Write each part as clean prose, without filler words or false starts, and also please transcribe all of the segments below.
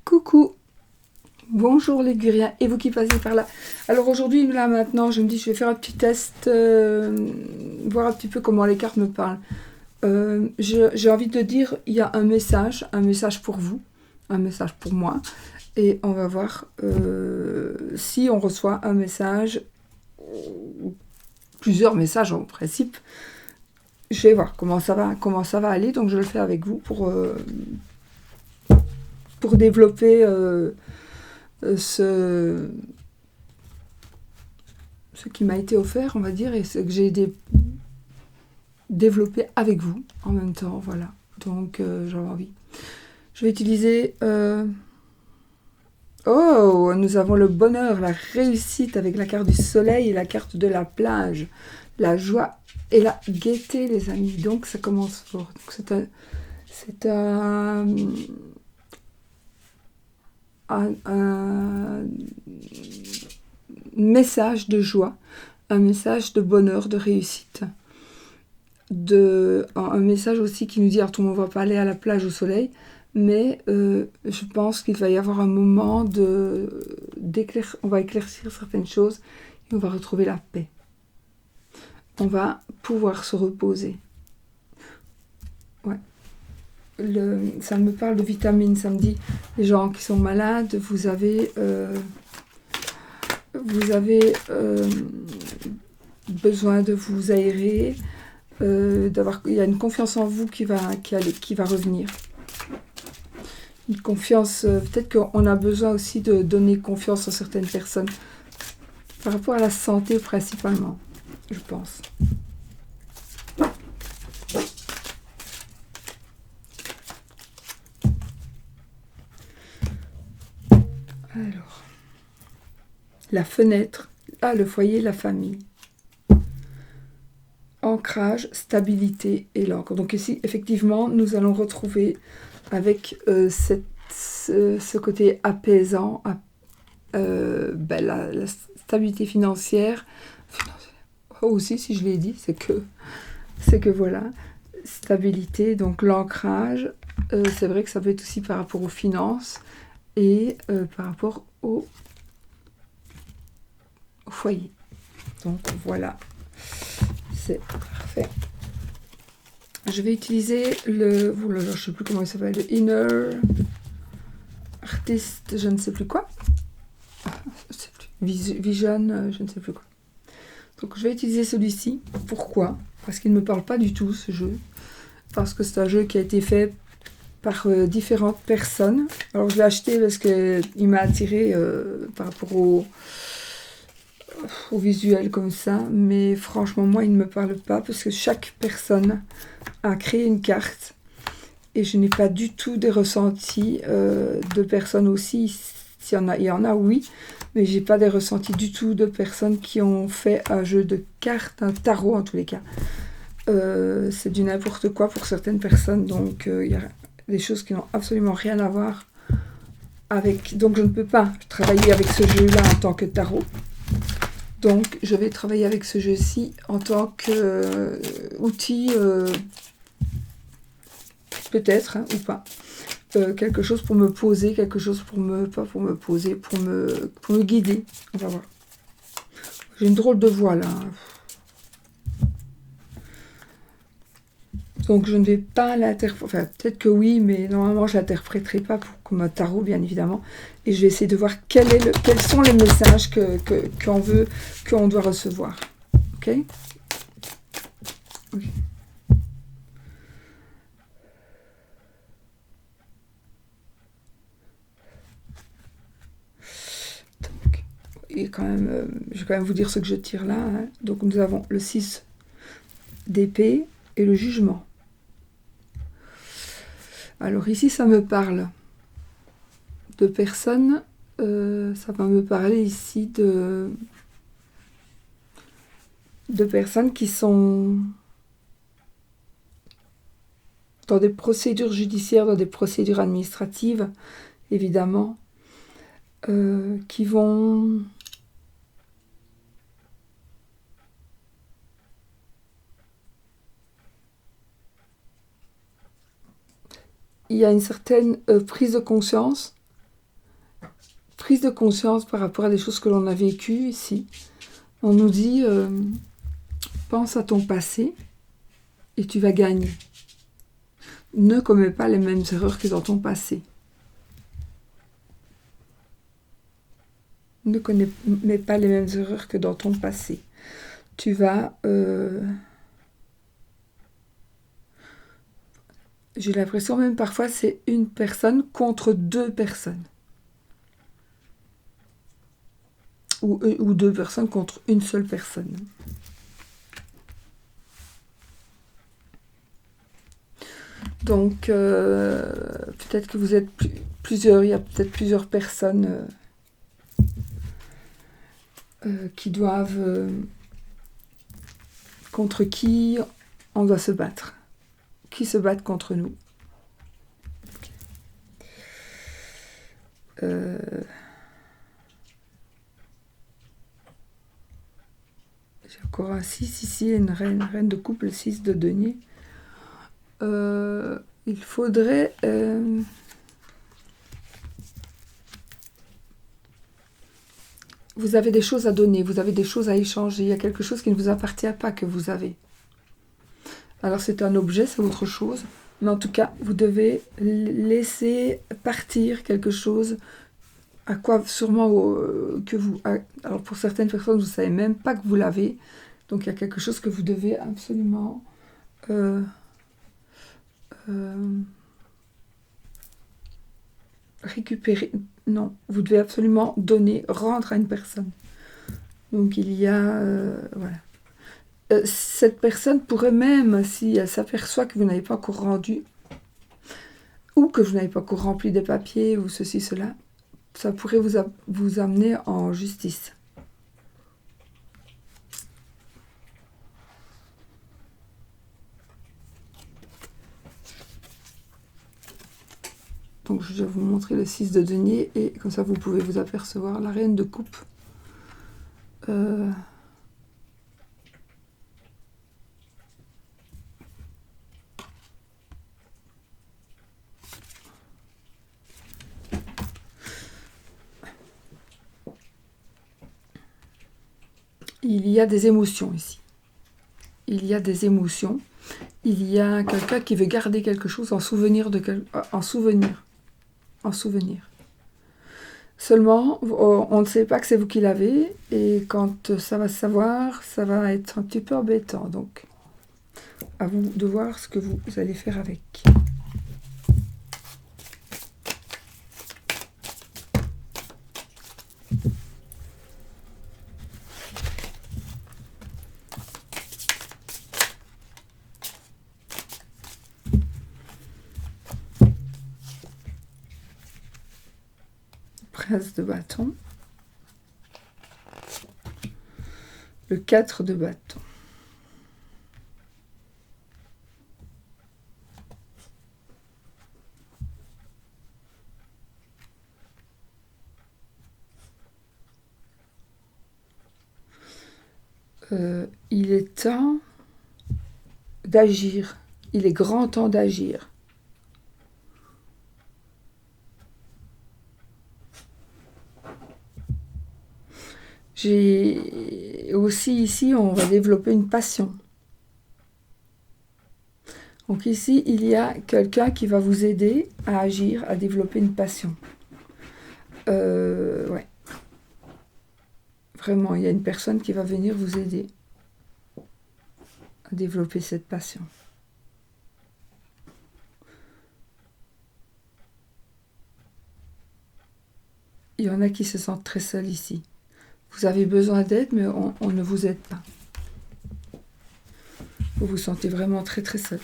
Coucou, bonjour les Guriens et vous qui passez par là. Alors aujourd'hui, là maintenant, je me dis je vais faire un petit test, voir un petit peu comment les cartes me parlent. J'ai envie de dire, il y a un message pour vous, un message pour moi. Et on va voir si on reçoit un message, plusieurs messages en principe. Je vais voir comment ça va aller, donc je le fais avec vous pour développer ce qui m'a été offert, on va dire, et ce que j'ai développé avec vous en même temps, voilà. Donc j'avais envie. Je vais utiliser... Oh, nous avons le bonheur, la réussite avec la carte du soleil et la carte de la plage. La joie et la gaieté, les amis. Donc ça commence fort. C'est un message de joie, un message de bonheur, de réussite. Un message aussi qui nous dit, alors tout le monde ne va pas aller à la plage au soleil, mais je pense qu'il va y avoir un moment on va éclaircir certaines choses et on va retrouver la paix. On va pouvoir se reposer. Ouais. Ça me parle de vitamines, ça me dit, les gens qui sont malades, vous avez besoin de vous aérer, il y a une confiance en vous qui va revenir. Une confiance, peut-être qu'on a besoin aussi de donner confiance à certaines personnes, par rapport à la santé principalement, je pense. Alors, la fenêtre, le foyer, la famille. Ancrage, stabilité et l'encre. Donc ici, effectivement, nous allons retrouver avec ce côté apaisant, la stabilité financière. Aussi, si je l'ai dit, c'est que voilà, stabilité, donc l'ancrage, c'est vrai que ça peut être aussi par rapport aux finances et par rapport au foyer. Donc voilà. C'est parfait. Je vais utiliser je ne sais plus comment il s'appelle, le Inner Artist, je ne sais plus quoi. Vision, je ne sais plus quoi. Donc je vais utiliser celui-ci. Pourquoi ? Parce qu'il ne me parle pas du tout, ce jeu. Parce que c'est un jeu qui a été fait par différentes personnes. Alors je l'ai acheté parce qu'il m'a attiré par rapport au visuel comme ça, mais franchement moi il ne me parle pas parce que chaque personne a créé une carte et je n'ai pas du tout des ressentis de personnes aussi. Il y en a oui, mais j'ai pas des ressentis du tout de personnes qui ont fait un jeu de cartes, un tarot en tous les cas. C'est du n'importe quoi pour certaines personnes, donc il y a des choses qui n'ont absolument rien à voir avec, donc je ne peux pas travailler avec ce jeu là en tant que tarot. Donc, je vais travailler avec ce jeu-ci en tant qu'outil, peut-être, ou pas. Quelque chose pour me poser, quelque chose pas pour me poser, pour me guider. On va voir. J'ai une drôle de voix, là. Donc, je ne vais pas l'interpréter. Enfin, peut-être que oui, mais normalement, je ne l'interpréterai pas comme un tarot, bien évidemment. Et je vais essayer de voir quels sont les messages qu'on doit recevoir. Ok ? Ok. Donc, je vais quand même vous dire ce que je tire là. Hein. Donc, nous avons le 6 d'épée et le jugement. Alors ici, ça me parle de personnes, ça va me parler ici de personnes qui sont dans des procédures judiciaires, dans des procédures administratives, évidemment, qui vont... Il y a une certaine prise de conscience prise de conscience par rapport à des choses que l'on a vécues ici. On nous dit, pense à ton passé et tu vas gagner. Ne commets pas les mêmes erreurs que dans ton passé. Ne commets pas les mêmes erreurs que dans ton passé. Tu vas... j'ai l'impression même parfois c'est une personne contre deux personnes. Ou deux personnes contre une seule personne. Donc, peut-être que vous êtes plusieurs, il y a peut-être plusieurs personnes qui doivent... contre qui on doit se battre. Qui se battent contre nous. J'ai encore un 6 ici, une reine de coupe, le 6 de denier. Il faudrait... vous avez des choses à donner, vous avez des choses à échanger. Il y a quelque chose qui ne vous appartient pas que vous avez. Alors c'est un objet, c'est autre chose. Mais en tout cas, vous devez laisser partir quelque chose à quoi sûrement que vous... Alors pour certaines personnes, vous ne savez même pas que vous l'avez. Donc il y a quelque chose que vous devez absolument... récupérer... Non, vous devez absolument donner, rendre à une personne. Donc il y a... voilà. Cette personne pourrait même, si elle s'aperçoit que vous n'avez pas encore rendu, ou que vous n'avez pas encore rempli des papiers, ou ceci, cela, ça pourrait vous amener en justice. Donc je vais vous montrer le 6 de denier, et comme ça vous pouvez vous apercevoir la reine de coupe. Il y a des émotions ici. Il y a des émotions. Il y a quelqu'un qui veut garder quelque chose en souvenir en souvenir. Seulement, on ne sait pas que c'est vous qui l'avez, et quand ça va se savoir, ça va être un petit peu embêtant. Donc, à vous de voir ce que vous allez faire avec. Prince de bâton. Le 4 de bâton. Il est temps d'agir. Il est grand temps d'agir. J'ai aussi ici, on va développer une passion. Donc ici, il y a quelqu'un qui va vous aider à agir, à développer une passion. Ouais. Vraiment, il y a une personne qui va venir vous aider à développer cette passion. Il y en a qui se sentent très seuls ici. Vous avez besoin d'aide, mais on ne vous aide pas. Vous vous sentez vraiment très très seul.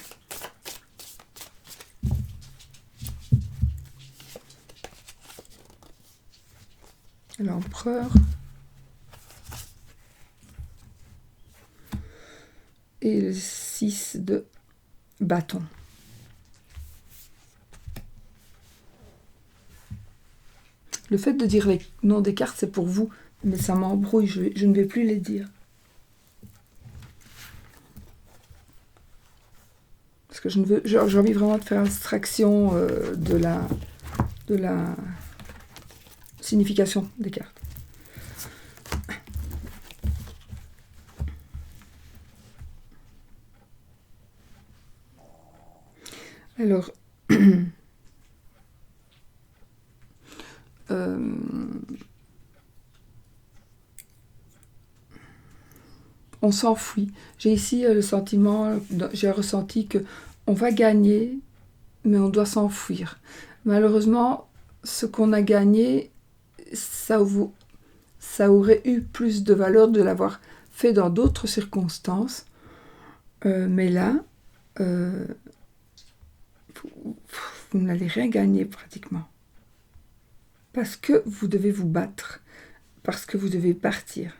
L'empereur. Et le 6 de bâton. Le fait de dire les noms des cartes, c'est pour vous, mais ça m'embrouille, je ne vais plus les dire. Parce que j'ai envie vraiment de faire abstraction de la signification des cartes. Alors, on s'enfuit. J'ai ici le sentiment, j'ai ressenti que on va gagner, mais on doit s'enfuir. Malheureusement, ce qu'on a gagné, ça aurait eu plus de valeur de l'avoir fait dans d'autres circonstances. Mais là, vous n'allez rien gagner pratiquement. Parce que vous devez vous battre. Parce que vous devez partir.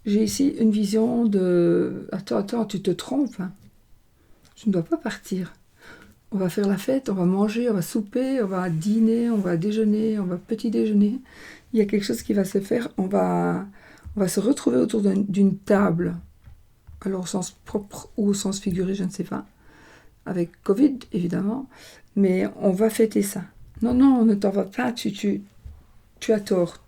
J'ai ici une vision de... Attends, tu te trompes. Hein. Je ne dois pas partir. On va faire la fête, on va manger, on va souper, on va dîner, on va déjeuner, on va petit déjeuner. Il y a quelque chose qui va se faire. On va se retrouver autour d'une table. Alors au sens propre ou au sens figuré, je ne sais pas. Avec Covid, évidemment. Mais on va fêter ça. Non, ne t'en vas pas. Tu as tort.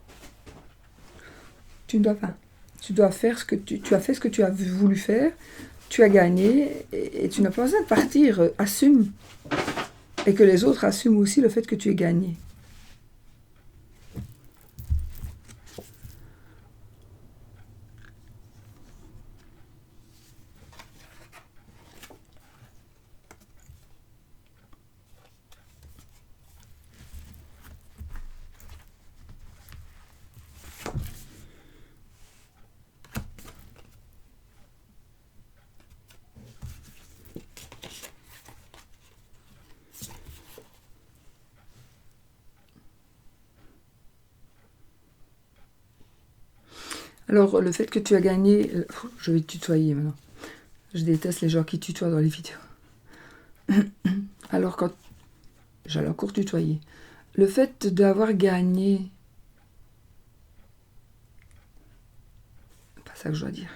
Tu ne dois pas. Tu dois faire ce que tu as fait ce que tu as voulu faire, tu as gagné et tu n'as pas besoin de partir. Assume. Et que les autres assument aussi le fait que tu aies gagné. Alors, le fait que tu as gagné... Je vais te tutoyer maintenant. Je déteste les gens qui tutoient dans les vidéos. Alors, quand... J'allais encore tutoyer. Le fait d'avoir gagné... C'est pas ça que je dois dire.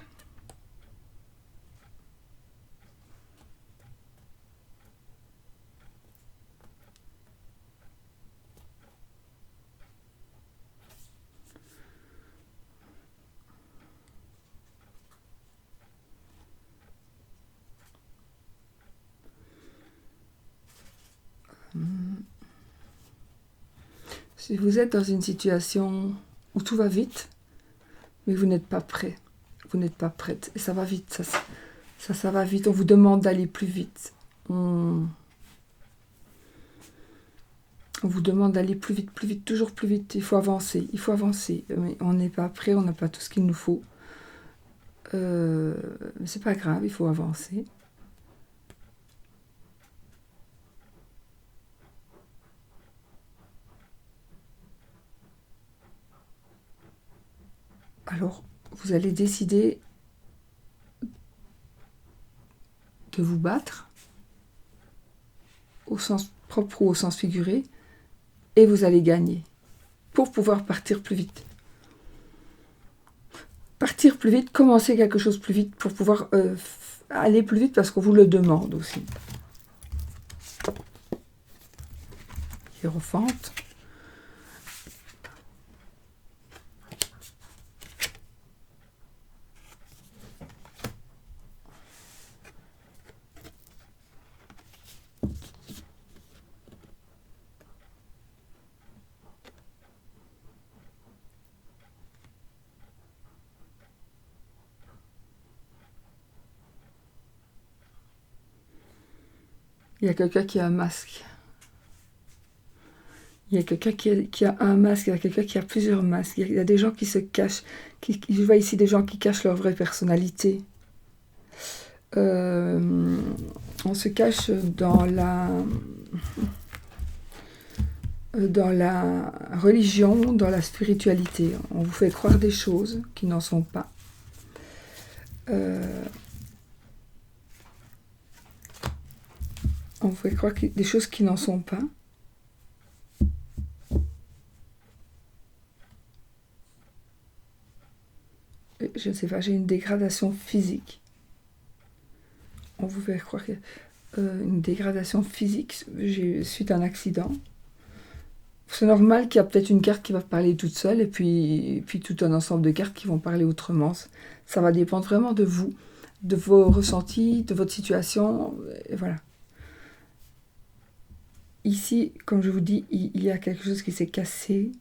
Si vous êtes dans une situation où tout va vite, mais vous n'êtes pas prêt, vous n'êtes pas prête, et ça va vite, ça va vite, on vous demande d'aller plus vite, on vous demande d'aller plus vite, toujours plus vite, il faut avancer, mais on n'est pas prêt, on n'a pas tout ce qu'il nous faut, mais c'est pas grave, il faut avancer. Alors, vous allez décider de vous battre, au sens propre ou au sens figuré, et vous allez gagner, pour pouvoir partir plus vite. Partir plus vite, commencer quelque chose plus vite, pour pouvoir aller plus vite, parce qu'on vous le demande aussi. Hiérophante. Il y a quelqu'un qui a un masque. Il y a quelqu'un qui a un masque, il y a quelqu'un qui a plusieurs masques. Il y a des gens qui se cachent. Je vois ici des gens qui cachent leur vraie personnalité. On se cache dans la religion, dans la spiritualité. On vous fait croire des choses qui n'en sont pas. On vous fait croire des choses qui n'en sont pas. je ne sais pas, j'ai une dégradation physique. On vous fait croire que une dégradation physique suite à un accident. C'est normal qu'il y a peut-être une carte qui va parler toute seule et puis tout un ensemble de cartes qui vont parler autrement. Ça va dépendre vraiment de vous, de vos ressentis, de votre situation, et voilà. Ici, comme je vous dis, il y a quelque chose qui s'est cassé,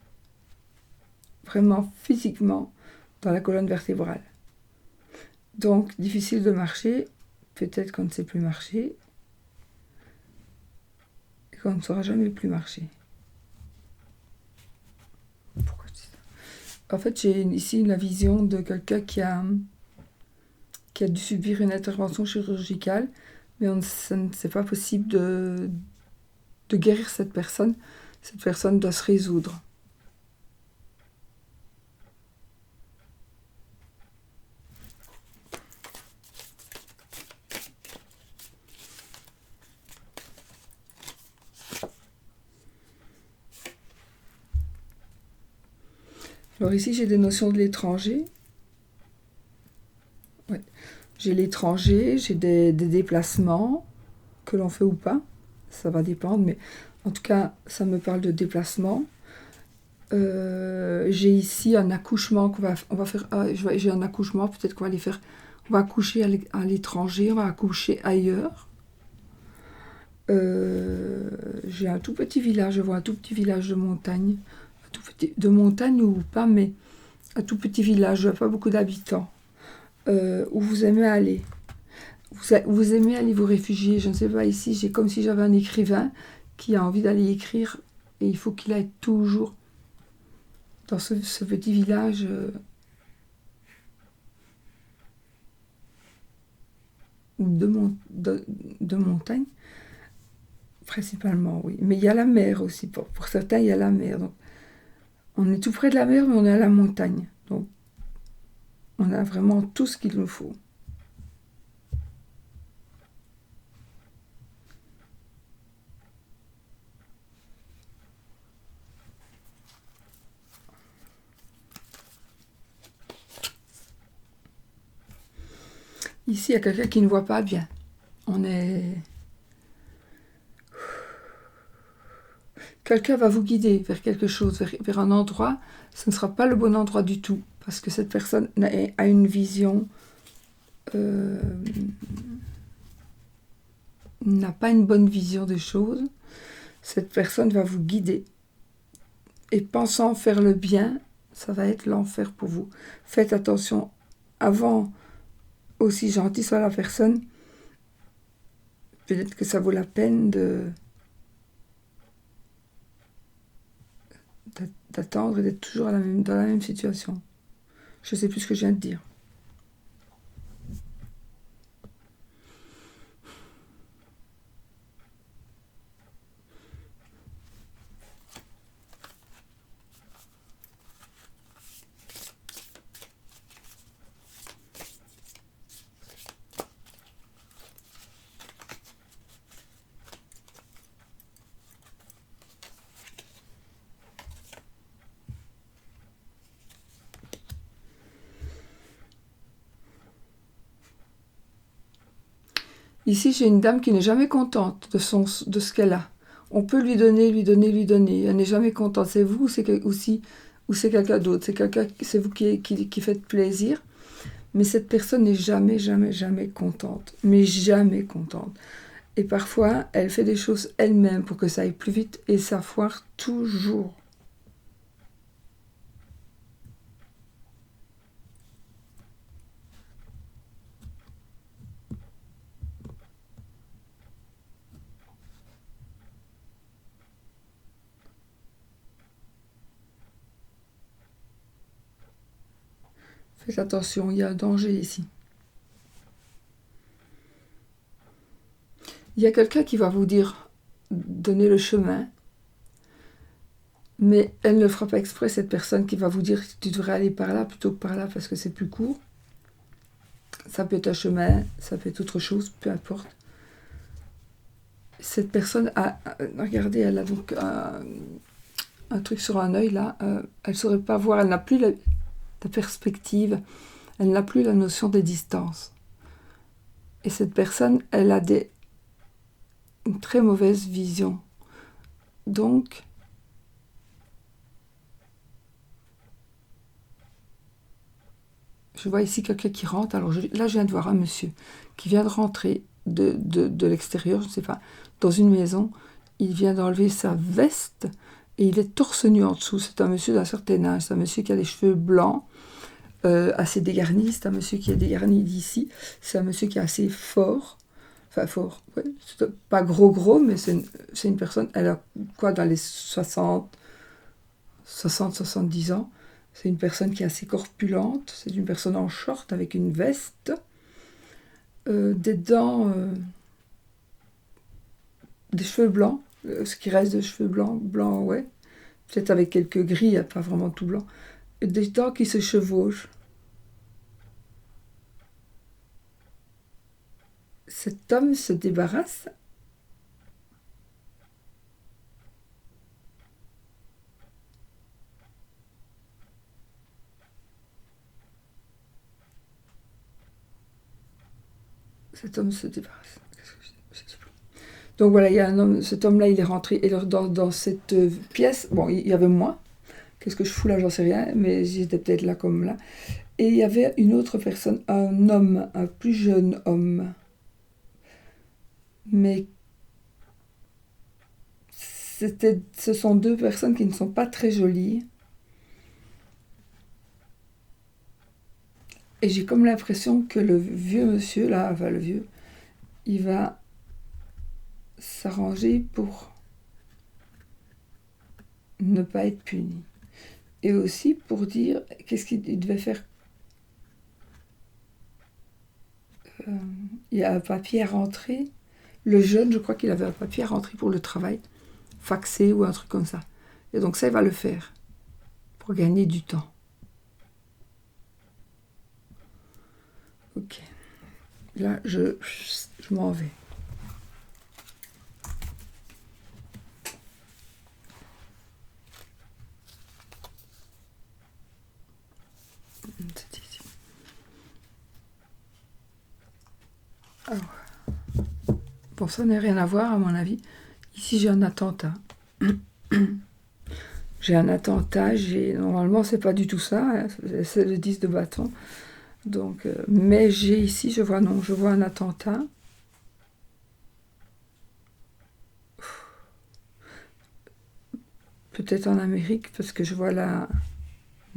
vraiment physiquement, dans la colonne vertébrale. Donc, difficile de marcher, peut-être qu'on ne sait plus marcher, et qu'on ne saura jamais plus marcher. Pourquoi je dis ça? En fait, j'ai ici la vision de quelqu'un qui a dû subir une intervention chirurgicale, mais c'est pas possible de guérir cette personne. Cette personne doit se résoudre. Alors ici, j'ai des notions de l'étranger. Ouais. J'ai l'étranger, j'ai des déplacements, que l'on fait ou pas. Ça va dépendre, mais en tout cas, ça me parle de déplacement. J'ai ici un accouchement on va faire. J'ai un accouchement, peut-être qu'on va aller faire. On va accoucher à l'étranger, on va accoucher ailleurs. J'ai un tout petit village, je vois un tout petit village de montagne. De montagne ou pas, mais un tout petit village, je vois pas beaucoup d'habitants. Où vous aimez aller. Vous aimez aller vous réfugier, je ne sais pas, ici, j'ai comme si j'avais un écrivain qui a envie d'aller écrire et il faut qu'il aille toujours dans ce petit village de montagne, principalement, oui. Mais il y a la mer aussi, pour certains, il y a la mer. Donc, on est tout près de la mer, mais on est à la montagne. Donc, on a vraiment tout ce qu'il nous faut. Ici, il y a quelqu'un qui ne voit pas bien. On est... Quelqu'un va vous guider vers quelque chose, vers un endroit. Ce ne sera pas le bon endroit du tout, parce que cette personne a une vision... n'a pas une bonne vision des choses. Cette personne va vous guider. Et pensant faire le bien, ça va être l'enfer pour vous. Faites attention. Avant, aussi gentille soit la personne, peut-être que ça vaut la peine d'attendre et d'être toujours dans la même situation. Je ne sais plus ce que je viens de dire. Ici, j'ai une dame qui n'est jamais contente de ce qu'elle a. On peut lui donner. Elle n'est jamais contente. C'est vous ou c'est quelqu'un d'autre. C'est vous qui faites plaisir. Mais cette personne n'est jamais contente. Mais jamais contente. Et parfois, elle fait des choses elle-même pour que ça aille plus vite et ça foire toujours. Faites attention, il y a un danger ici. Il y a quelqu'un qui va vous donner le chemin, mais elle ne le fera pas exprès, cette personne qui va vous dire que tu devrais aller par là plutôt que par là parce que c'est plus court. Ça peut être un chemin, ça peut être autre chose, peu importe. Cette personne regardez, elle a donc un truc sur un œil là, elle ne saurait pas voir, elle n'a plus la perspective, Elle n'a plus la notion des distances. Et cette personne, elle a une très mauvaise vision. Donc, je vois ici quelqu'un qui rentre. Alors là, je viens de voir un monsieur qui vient de rentrer de l'extérieur, je ne sais pas, dans une maison. Il vient d'enlever sa veste et il est torse nu en dessous. C'est un monsieur d'un certain âge. C'est un monsieur qui a les cheveux blancs, assez dégarnis. C'est un monsieur qui est dégarni d'ici. C'est un monsieur qui est assez fort. Enfin, fort, ouais. C'est pas gros, mais c'est une personne. Elle a quoi dans les 70 ans. C'est une personne qui est assez corpulente. C'est une personne en short avec une veste. Des dents, des cheveux blancs. Ce qui reste de cheveux blancs, ouais. Peut-être avec quelques gris, pas vraiment tout blanc. Des dents qui se chevauchent. Cet homme se débarrasse. Cet homme se débarrasse. Donc voilà, il y a un homme, cet homme-là, il est rentré. Et dans cette pièce, bon, il y avait moi. Qu'est-ce que je fous là, j'en sais rien, mais j'étais peut-être là comme là. Et il y avait une autre personne, un homme, un plus jeune homme. Mais ce sont deux personnes qui ne sont pas très jolies. Et j'ai comme l'impression que le vieux monsieur, là, enfin le vieux, il va s'arranger pour ne pas être puni. Et aussi pour dire qu'est-ce qu'il devait faire. Il y a un papier à rentrer. Le jeune, je crois qu'il avait un papier à rentrer pour le travail, faxé ou un truc comme ça. Et donc ça, il va le faire pour gagner du temps. Ok. Là, je m'en vais. Alors, bon, ça n'a rien à voir, à mon avis. Ici, j'ai un attentat. J'ai un attentat. Normalement, c'est pas du tout ça. Hein, c'est le 10 de bâton. Donc, mais j'ai ici, je vois un attentat. Peut-être en Amérique, parce que je vois là...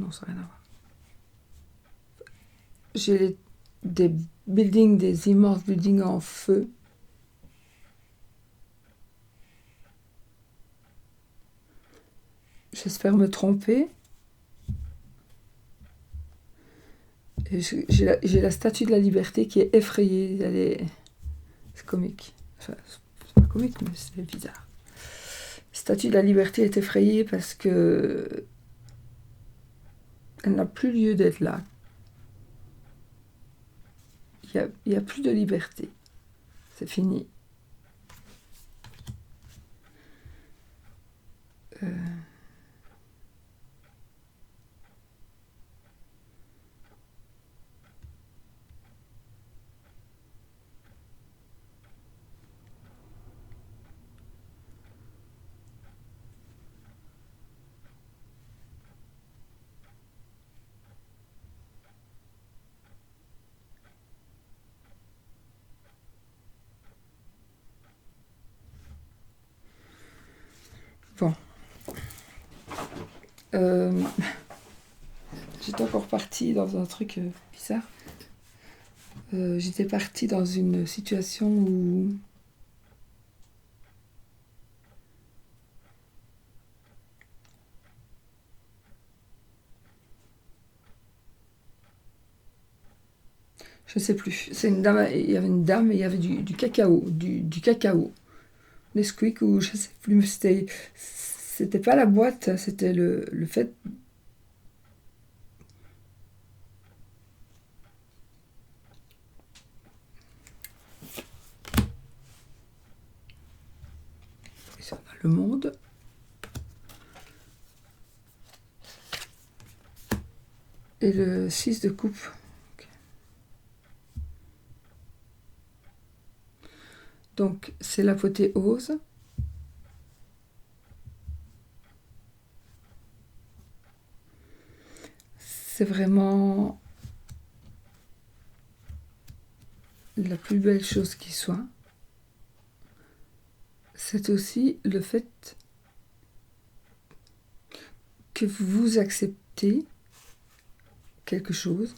Non, ça n'a rien à voir. J'ai des immenses buildings en feu. J'espère me tromper. J'ai la statue de la liberté qui est effrayée. C'est comique. Enfin, c'est pas comique, mais c'est bizarre. La statue de la liberté est effrayée parce que elle n'a plus lieu d'être là. Il n'y a plus de liberté. C'est fini. Bon. J'étais encore partie dans un truc bizarre. J'étais partie dans une situation où... Je ne sais plus. C'est une dame, il y avait une dame et il y avait du cacao. Du cacao. Nesquik ou je ne sais plus. Mais c'était pas la boîte, c'était le fait... Ça, on a le monde. Et le 6 de coupe. Donc c'est l'apothéose. C'est vraiment la plus belle chose qui soit. C'est aussi le fait que vous acceptez quelque chose.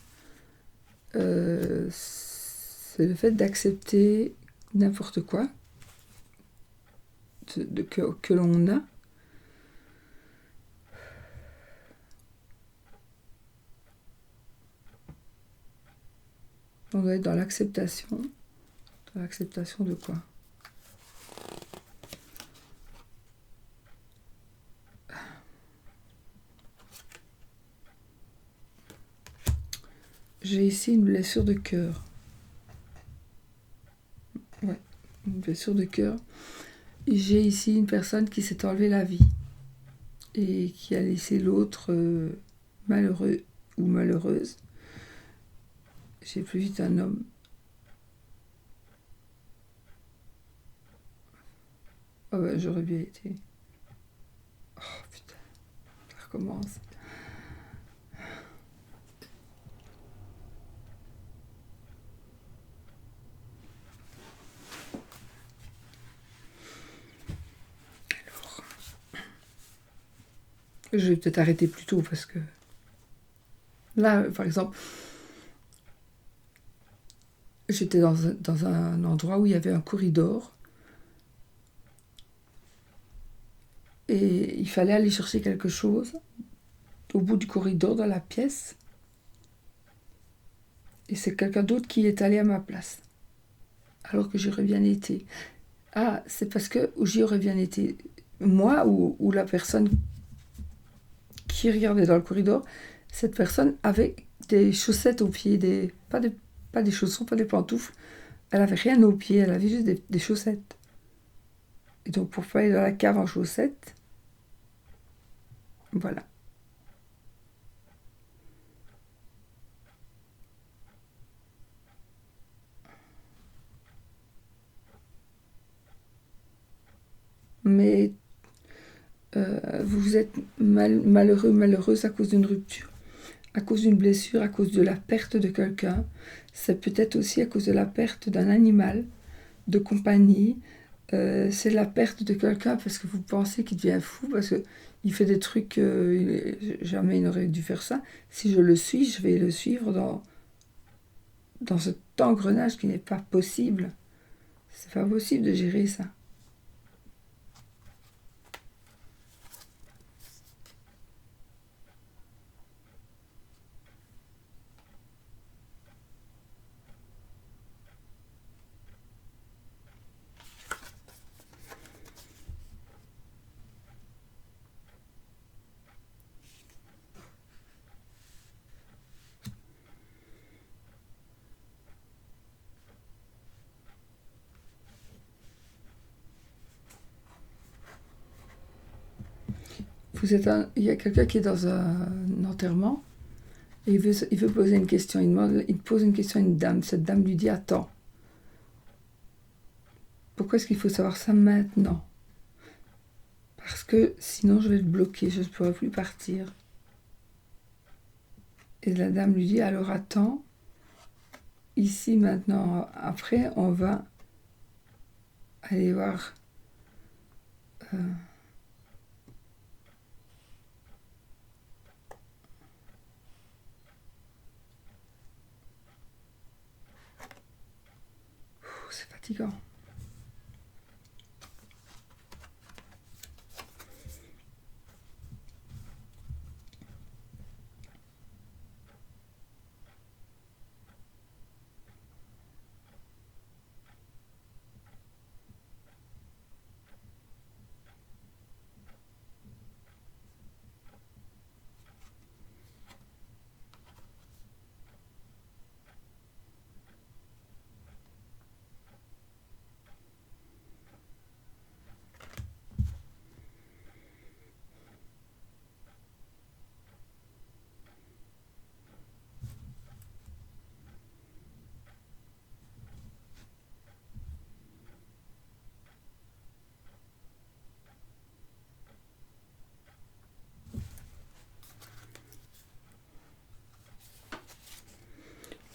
C'est le fait d'accepter n'importe quoi que l'on a. On doit être dans l'acceptation. Dans l'acceptation de quoi? J'ai ici une blessure de cœur. Ouais, une blessure de cœur. Et j'ai ici une personne qui s'est enlevé la vie et qui a laissé l'autre malheureux ou malheureuse. J'ai plus vite un homme. Oh ben, j'aurais bien été. Oh putain, ça recommence. Alors, je vais peut-être arrêter plus tôt parce que là, par exemple, j'étais dans un endroit où il y avait un corridor et il fallait aller chercher quelque chose au bout du corridor dans la pièce et c'est quelqu'un d'autre qui est allé à ma place alors que j'aurais bien été. Ah, c'est parce que j'y aurais bien été moi ou la personne qui regardait dans le corridor, cette personne avait des chaussettes aux pieds, pas des chaussons, pas des pantoufles. Elle avait rien aux pieds, elle avait juste des chaussettes. Et donc pour pas aller dans la cave en chaussettes, voilà. Mais vous êtes malheureux, malheureuse à cause d'une rupture, à cause d'une blessure, à cause de la perte de quelqu'un. C'est peut-être aussi à cause de la perte d'un animal de compagnie. C'est la perte de quelqu'un parce que vous pensez qu'il devient fou, parce qu'il fait des trucs, jamais il n'aurait dû faire ça. Si je le suis, je vais le suivre dans cet engrenage qui n'est pas possible. C'est pas possible de gérer ça. Il y a quelqu'un qui est dans un enterrement et il veut poser une question. Il pose une question à une dame. Cette dame lui dit attends. Pourquoi est-ce qu'il faut savoir ça maintenant? Parce que sinon je vais le bloquer, je ne pourrai plus partir. Et la dame lui dit alors attends. Ici maintenant, après, on va aller voir. C'est fatigant.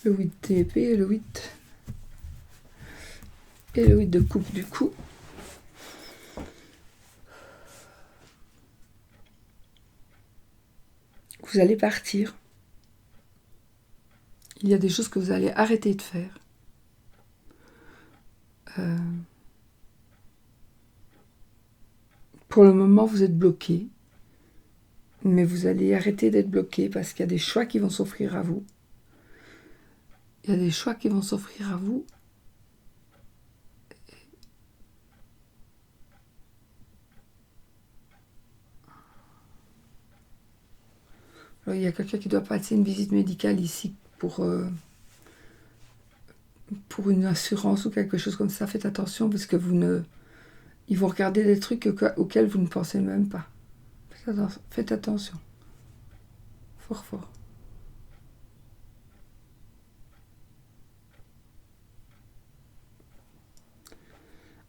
le 8 d'épée et le 8 de coupe du coup. Vous allez partir. Il y a des choses que vous allez arrêter de faire. Pour le moment, vous êtes bloqué. Mais vous allez arrêter d'être bloqué parce qu'il y a des choix qui vont s'offrir à vous. Il y a des choix qui vont s'offrir à vous. Alors, il y a quelqu'un qui doit passer une visite médicale ici pour une assurance ou quelque chose comme ça. Faites attention parce que ils vont regarder des trucs auxquels vous ne pensez même pas. Faites attention. Fort, fort.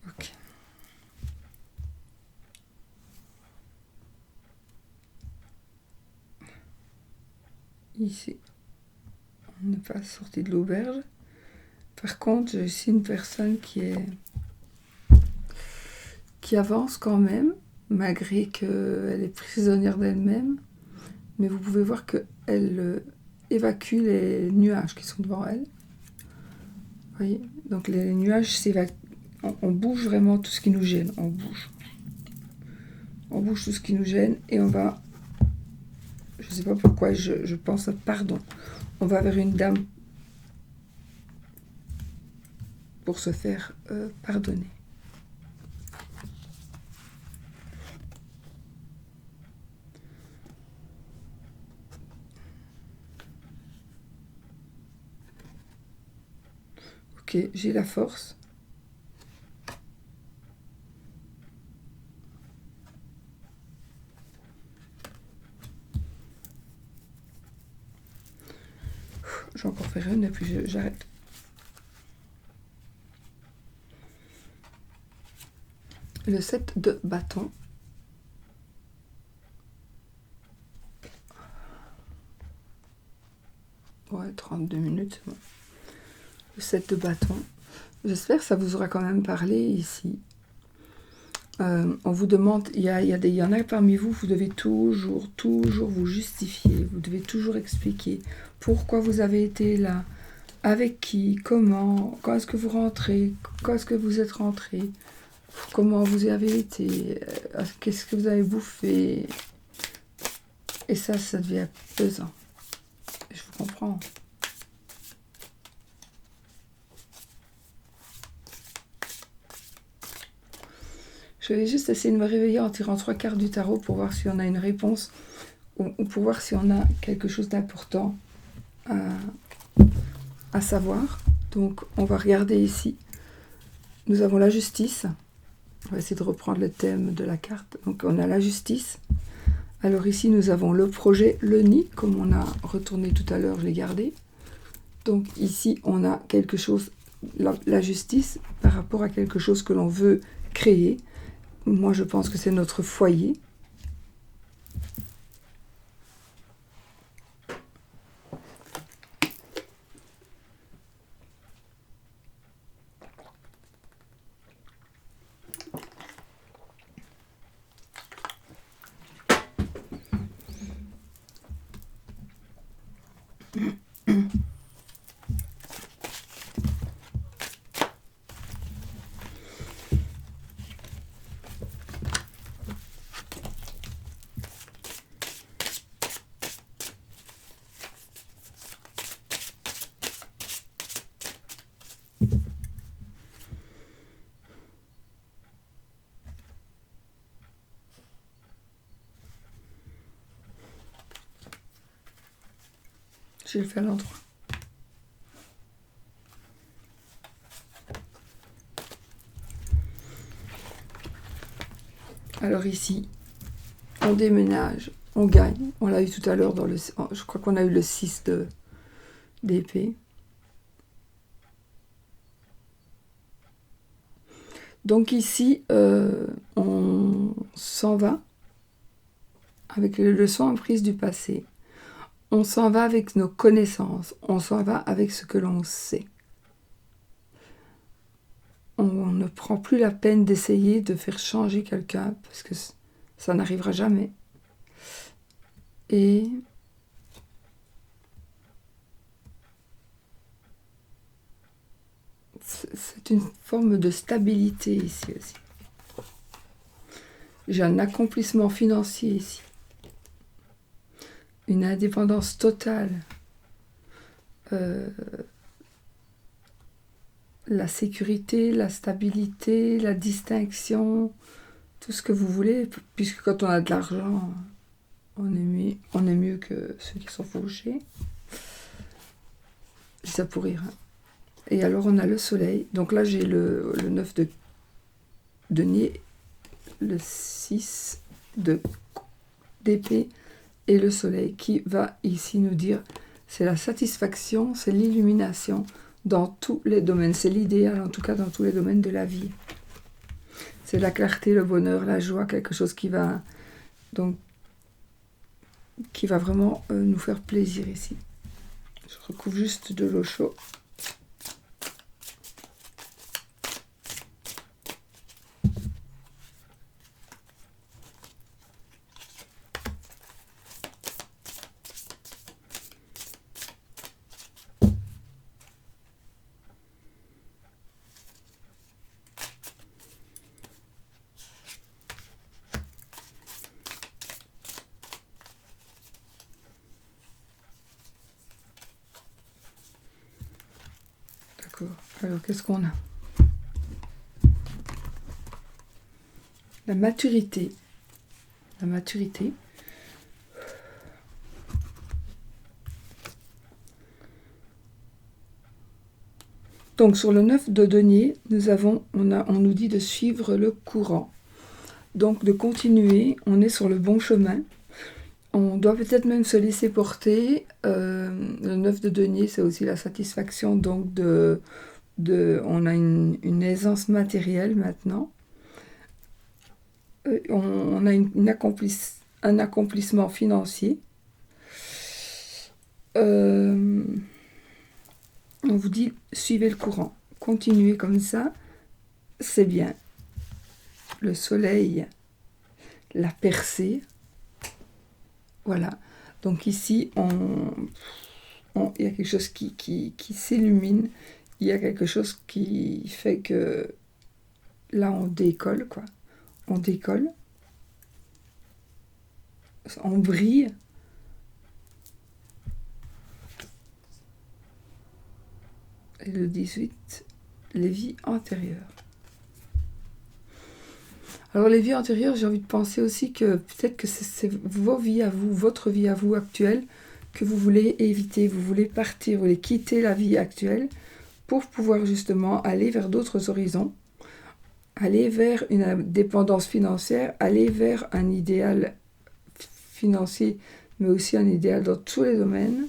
Ok. Ici, on n'est pas sorti de l'auberge. Par contre, j'ai ici une personne qui avance quand même, malgré qu'elle est prisonnière d'elle-même. Mais vous pouvez voir qu'elle évacue les nuages qui sont devant elle. Vous voyez ? Donc les nuages s'évacuent. On bouge vraiment tout ce qui nous gêne. On bouge tout ce qui nous gêne et on va... Je ne sais pas pourquoi je pense à pardon. On va vers une dame pour se faire pardonner. Ok, j'ai la force. Je vais encore faire une et puis j'arrête. Le 7 de bâton. Ouais, 32 minutes, c'est bon. Le 7 de bâton. J'espère que ça vous aura quand même parlé ici. On vous demande, il y en a parmi vous, vous devez toujours vous justifier. Vous devez toujours expliquer pourquoi vous avez été là, avec qui, comment, quand est-ce que vous rentrez, quand est-ce que vous êtes rentré, comment vous avez été, qu'est-ce que vous avez bouffé. Et ça devient pesant. Je vous comprends. Je vais juste essayer de me réveiller en tirant 3 cartes du tarot pour voir si on a une réponse ou pour voir si on a quelque chose d'important à savoir. Donc on va regarder ici. Nous avons la justice. On va essayer de reprendre le thème de la carte. Donc on a la justice. Alors ici nous avons le projet, le nid, comme on a retourné tout à l'heure, je l'ai gardé. Donc ici on a quelque chose, la justice par rapport à quelque chose que l'on veut créer. Moi, je pense que c'est notre foyer. Je vais le faire à l'endroit. Alors ici, on déménage, on gagne. On l'a eu tout à l'heure dans je crois qu'on a eu le 6 d'épée. Donc ici, on s'en va avec les leçons apprises du passé. On s'en va avec nos connaissances, on s'en va avec ce que l'on sait. On ne prend plus la peine d'essayer de faire changer quelqu'un, parce que ça n'arrivera jamais. Et c'est une forme de stabilité ici aussi. J'ai un accomplissement financier ici. Une indépendance totale. La sécurité, la stabilité, la distinction, tout ce que vous voulez, puisque quand on a de l'argent, on est mieux que ceux qui sont fauchés. Je dis ça pour rire. Hein. Et alors on a le soleil. Donc là j'ai le 9 de denier, le 6 d'épée et le soleil qui va ici nous dire c'est la satisfaction, c'est l'illumination dans tous les domaines. C'est l'idéal en tout cas dans tous les domaines de la vie. C'est la clarté, le bonheur, la joie, quelque chose qui va vraiment nous faire plaisir ici. Je recouvre juste de l'eau chaude. Alors, qu'est-ce qu'on a? La maturité. La maturité. Donc, sur le 9 de denier, on nous dit de suivre le courant. Donc, de continuer, on est sur le bon chemin. On doit peut-être même se laisser porter. Le 9 de denier, c'est aussi la satisfaction donc on a une aisance matérielle maintenant. On a un accomplissement financier. On vous dit, suivez le courant. Continuez comme ça, c'est bien. Le soleil, la percée. Voilà. Donc ici, il y a quelque chose qui s'illumine. Il y a quelque chose qui fait que là, on décolle, quoi. On décolle. On brille. Et le 18, les vies antérieures. Alors les vies antérieures, j'ai envie de penser aussi que peut-être que c'est vos vies à vous, votre vie à vous actuelle, que vous voulez éviter, vous voulez partir, vous voulez quitter la vie actuelle pour pouvoir justement aller vers d'autres horizons, aller vers une indépendance financière, aller vers un idéal financier, mais aussi un idéal dans tous les domaines.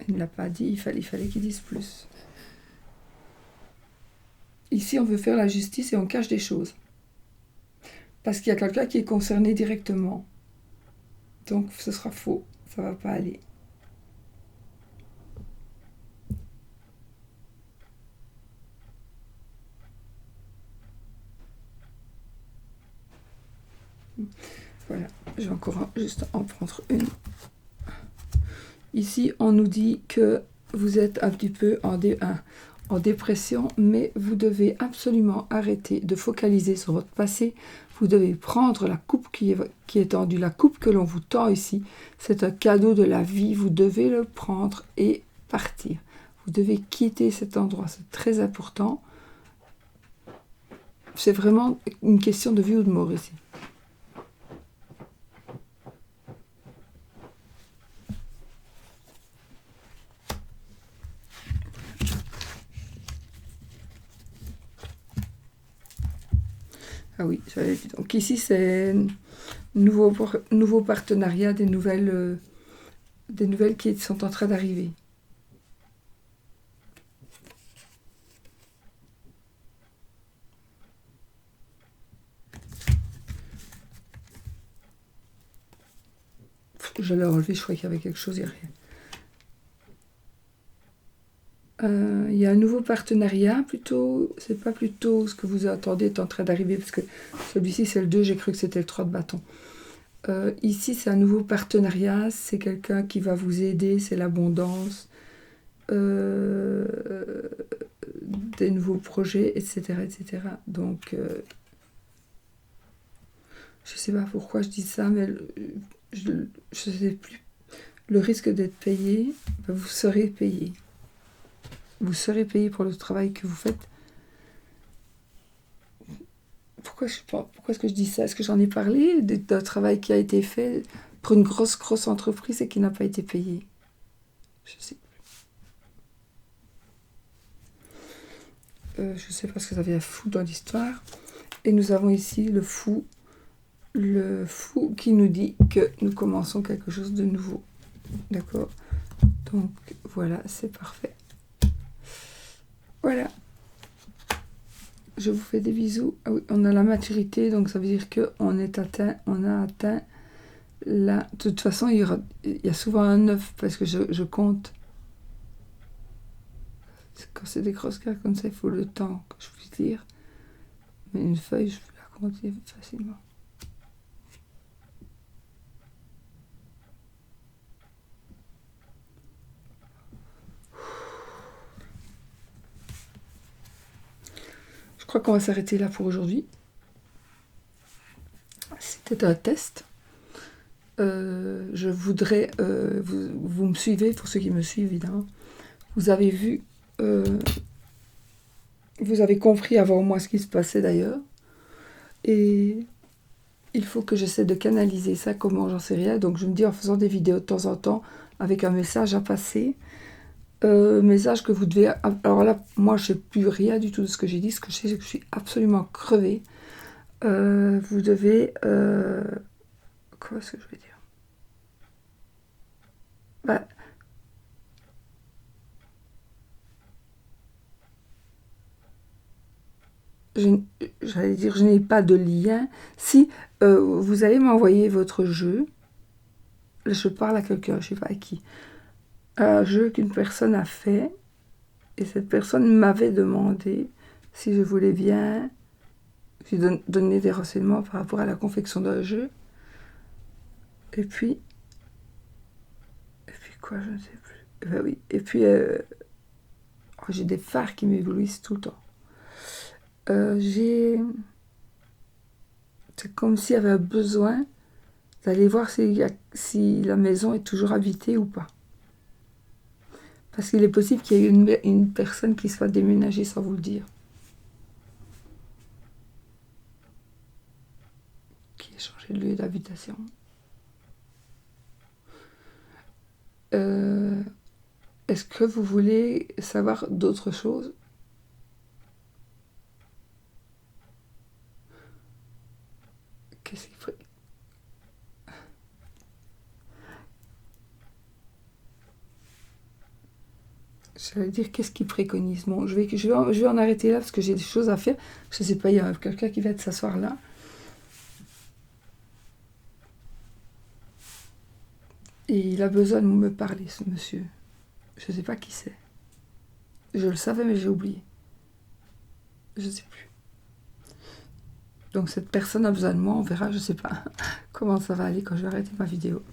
Il ne l'a pas dit, il fallait qu'il dise plus. Ici, on veut faire la justice et on cache des choses. Parce qu'il y a quelqu'un qui est concerné directement. Donc, ce sera faux. Ça ne va pas aller. Voilà. Je vais encore juste en prendre une. Ici, on nous dit que vous êtes un petit peu en dépression, mais vous devez absolument arrêter de focaliser sur votre passé. Vous devez prendre la coupe qui est tendue, la coupe que l'on vous tend ici. C'est un cadeau de la vie, vous devez le prendre et partir. Vous devez quitter cet endroit, c'est très important. C'est vraiment une question de vie ou de mort ici. Ah oui, j'avais dit. Donc ici, c'est nouveau partenariat, des nouvelles qui sont en train d'arriver. Je l'ai enlevé, je crois qu'il y avait quelque chose, il n'y a rien. Il y a un nouveau partenariat, plutôt, c'est pas plutôt ce que vous attendez est en train d'arriver, parce que celui-ci c'est le 2, j'ai cru que c'était le 3 de bâton. Ici c'est un nouveau partenariat, c'est quelqu'un qui va vous aider, c'est l'abondance, des nouveaux projets, etc. etc. Donc, je sais pas pourquoi je dis ça, mais je sais plus. Le risque d'être payé, ben, vous serez payé. Vous serez payé pour le travail que vous faites. Pourquoi est-ce que je dis ça? Est-ce que j'en ai parlé d'un travail qui a été fait pour une grosse entreprise et qui n'a pas été payé? Je sais. Je sais pas ce que ça vient fou dans l'histoire. Et nous avons ici le fou qui nous dit que nous commençons quelque chose de nouveau. D'accord? Donc voilà, c'est parfait. Voilà. Je vous fais des bisous. Ah oui, on a la maturité, donc ça veut dire qu'on a atteint la... De toute façon, il y a souvent un 9 parce que je compte. Quand c'est des grosses cartes comme ça, il faut le temps que je puisse lire. Mais une feuille, je peux la compter facilement. Je crois qu'on va s'arrêter là pour aujourd'hui. C'était un test. Je voudrais... vous me suivez, pour ceux qui me suivent, évidemment. Vous avez vu... vous avez compris avant moi ce qui se passait d'ailleurs. Et il faut que j'essaie de canaliser ça, comment, j'en sais rien. Donc je me dis en faisant des vidéos de temps en temps, avec un message à passer. Message que vous devez... Alors là, moi je sais plus rien du tout de ce que j'ai dit. Ce que je sais, c'est que je suis absolument crevée. Vous devez... Quoi est-ce que je vais dire? Bah, j'allais dire, je n'ai pas de lien. Si vous allez m'envoyer votre jeu, là, je parle à quelqu'un, je ne sais pas à qui, un jeu qu'une personne a fait, et cette personne m'avait demandé si je voulais bien lui donner des renseignements par rapport à la confection d'un jeu. Et puis quoi, je ne sais plus. Ben oui. Et puis, j'ai des phares qui m'éblouissent tout le temps. C'est comme s'il y avait un besoin d'aller voir si la maison est toujours habitée ou pas. Parce qu'il est possible qu'il y ait une personne qui soit déménagée sans vous le dire. Qui a changé de lieu d'habitation. Est-ce que vous voulez savoir d'autres choses? Qu'est-ce qu'il faut... J'allais dire qu'est-ce qu'il préconise. Bon, je vais en arrêter là parce que j'ai des choses à faire. Je ne sais pas, il y a quelqu'un qui va s'asseoir là. Et il a besoin de me parler, ce monsieur. Je ne sais pas qui c'est. Je le savais, mais j'ai oublié. Je ne sais plus. Donc cette personne a besoin de moi, on verra, je ne sais pas comment ça va aller quand je vais arrêter ma vidéo.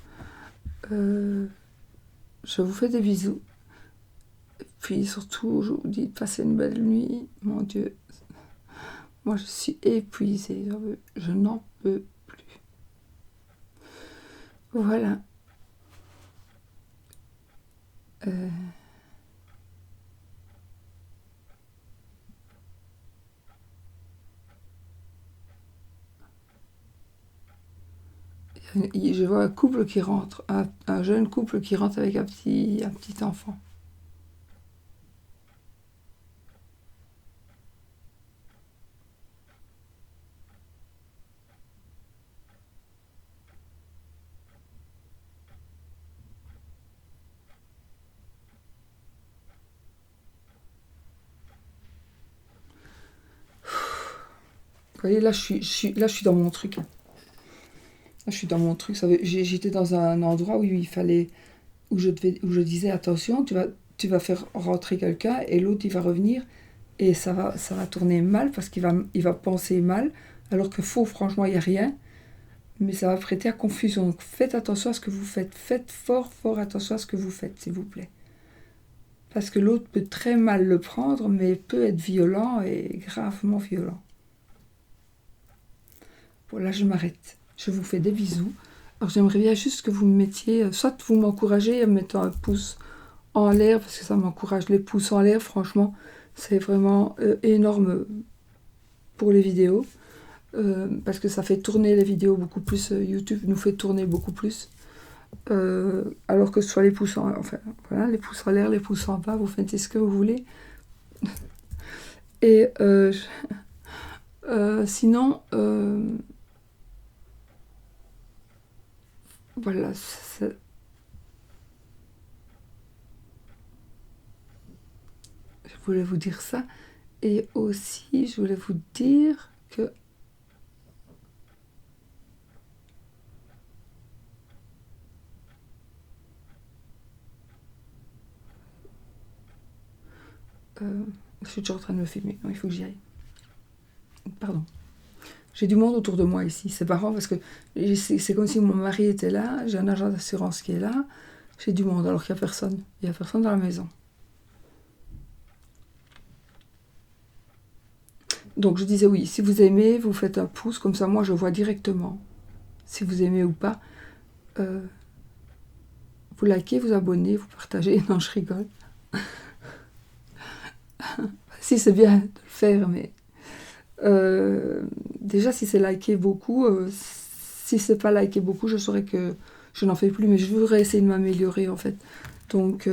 Je vous fais des bisous. Et puis surtout, je vous dis de passer une belle nuit. Mon Dieu, moi je suis épuisée, je n'en peux plus. Voilà. Je vois un couple qui rentre, un jeune couple qui rentre avec un petit enfant. Vous voyez, là je suis dans mon truc. Je suis dans mon truc. J'étais dans un endroit où il fallait, où je disais attention, tu vas faire rentrer quelqu'un et l'autre il va revenir et ça va tourner mal parce il va penser mal, alors que faux, franchement, il n'y a rien. Mais ça va prêter à confusion. Donc faites attention à ce que vous faites. Faites fort, fort attention à ce que vous faites, s'il vous plaît. Parce que l'autre peut très mal le prendre, mais peut être violent et gravement violent. Bon, là, je m'arrête. Je vous fais des bisous. Alors, j'aimerais bien juste que vous me mettiez... Soit vous m'encouragez en mettant un pouce en l'air, parce que ça m'encourage. Les pouces en l'air, franchement, c'est vraiment énorme pour les vidéos. Parce que ça fait tourner les vidéos beaucoup plus. YouTube nous fait tourner beaucoup plus. Alors que ce soit les pouces en... Enfin, voilà, les pouces en l'air, les pouces en bas, vous faites ce que vous voulez. Et sinon... voilà, je voulais vous dire ça. Et aussi, je voulais vous dire que... je suis toujours en train de me filmer, non, il faut que j'y aille. Pardon. J'ai du monde autour de moi ici, c'est marrant parce que c'est comme si mon mari était là, j'ai un agent d'assurance qui est là, j'ai du monde alors qu'il n'y a personne. Il n'y a personne dans la maison. Donc je disais oui, si vous aimez, vous faites un pouce, comme ça moi je vois directement si vous aimez ou pas. Vous likez, vous abonnez, vous partagez. Non, je rigole. Si, c'est bien de le faire, mais... déjà, si c'est liké beaucoup, si c'est pas liké beaucoup, je saurais que je n'en fais plus, mais je voudrais essayer de m'améliorer, en fait. Donc,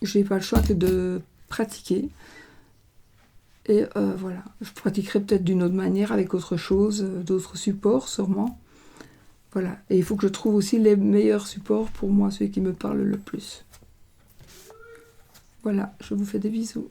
j'ai pas le choix que de pratiquer. Et voilà, je pratiquerai peut-être d'une autre manière, avec autre chose, d'autres supports, sûrement. Voilà, et il faut que je trouve aussi les meilleurs supports pour moi, ceux qui me parlent le plus. Voilà, je vous fais des bisous.